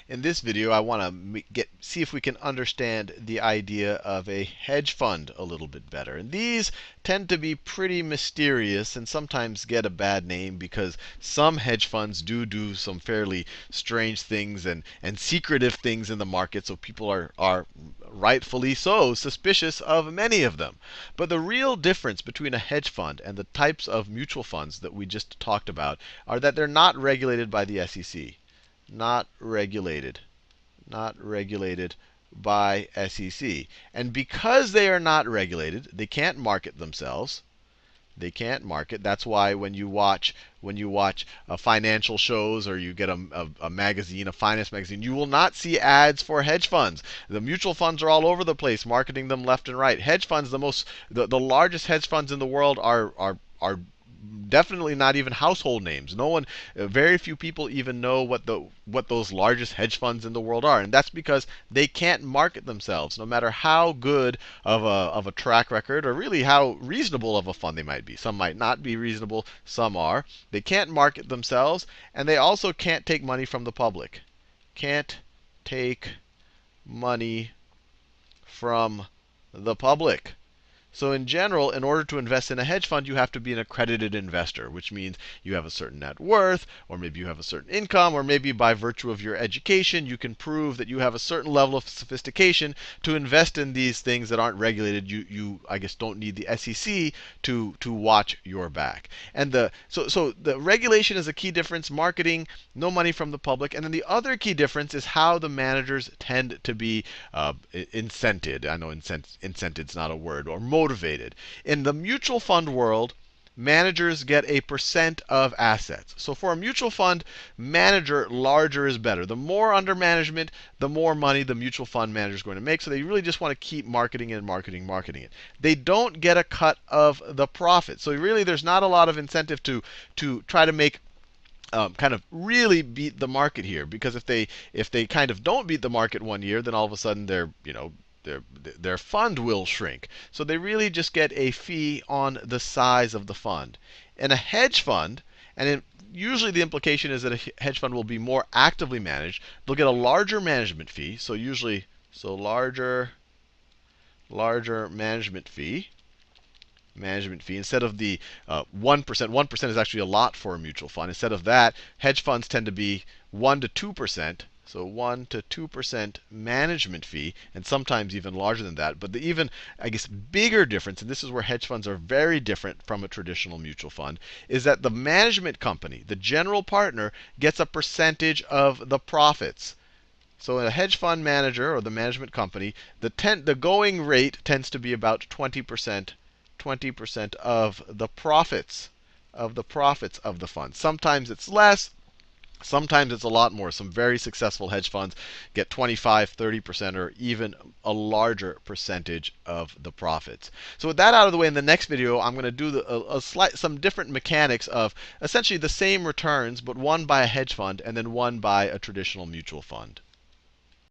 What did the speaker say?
In this video, I want to see if we can understand the idea of a hedge fund a little bit better. And these tend to be pretty mysterious and sometimes get a bad name because some hedge funds do some fairly strange things and secretive things in the market, so people are rightfully so suspicious of many of them. But the real difference between a hedge fund and the types of mutual funds that we just talked about are that they're not regulated by the SEC. Not regulated by SEC. And because they are not regulated, they can't market themselves. They can't market. That's why when you watch financial shows or you get a magazine, a finance magazine, you will not see ads for hedge funds. The mutual funds are all over the place, marketing them left and right. Hedge funds, the largest hedge funds in the world are definitely not even household names. Very few people even know what those largest hedge funds in the world are, and that's because they can't market themselves, no matter how good of a track record or really how reasonable of a fund they might be. Some might not be reasonable, some are. They can't market themselves, and they also can't take money from the public. Can't take money from the public. So in general, in order to invest in a hedge fund, you have to be an accredited investor, which means you have a certain net worth, or maybe you have a certain income, or maybe by virtue of your education, you can prove that you have a certain level of sophistication to invest in these things that aren't regulated. You I guess, don't need the SEC to watch your back. And so the regulation is a key difference. Marketing, no money from the public. And then the other key difference is how the managers tend to be incented. I know incented's not a word, or motivated. In the mutual fund world, managers get a percent of assets. So for a mutual fund manager, larger is better. The more under management, the more money the mutual fund manager is going to make. So they really just want to keep marketing it and marketing it. They don't get a cut of the profit. So really, there's not a lot of incentive to try to make kind of really beat the market here, because if they kind of don't beat the market one year, then all of a sudden their fund will shrink. So they really just get a fee on the size of the fund. In a hedge fund, usually the implication is that a hedge fund will be more actively managed. They'll get a larger management fee. So larger management fee. Instead of the 1%. 1% is actually a lot for a mutual fund. Instead of that, hedge funds tend to be 1 to 2%. So 1 to 2% management fee, and sometimes even larger than that. But the even, I guess, bigger difference, and this is where hedge funds are very different from a traditional mutual fund, is that the management company, the general partner, gets a percentage of the profits. So in a hedge fund manager or the management company, the going rate tends to be about 20% of the profits of the fund. Sometimes it's less. Sometimes it's a lot more. Some very successful hedge funds get 25, 30%, or even a larger percentage of the profits. So with that out of the way, in the next video, I'm going to do some different mechanics of essentially the same returns, but one by a hedge fund and then one by a traditional mutual fund.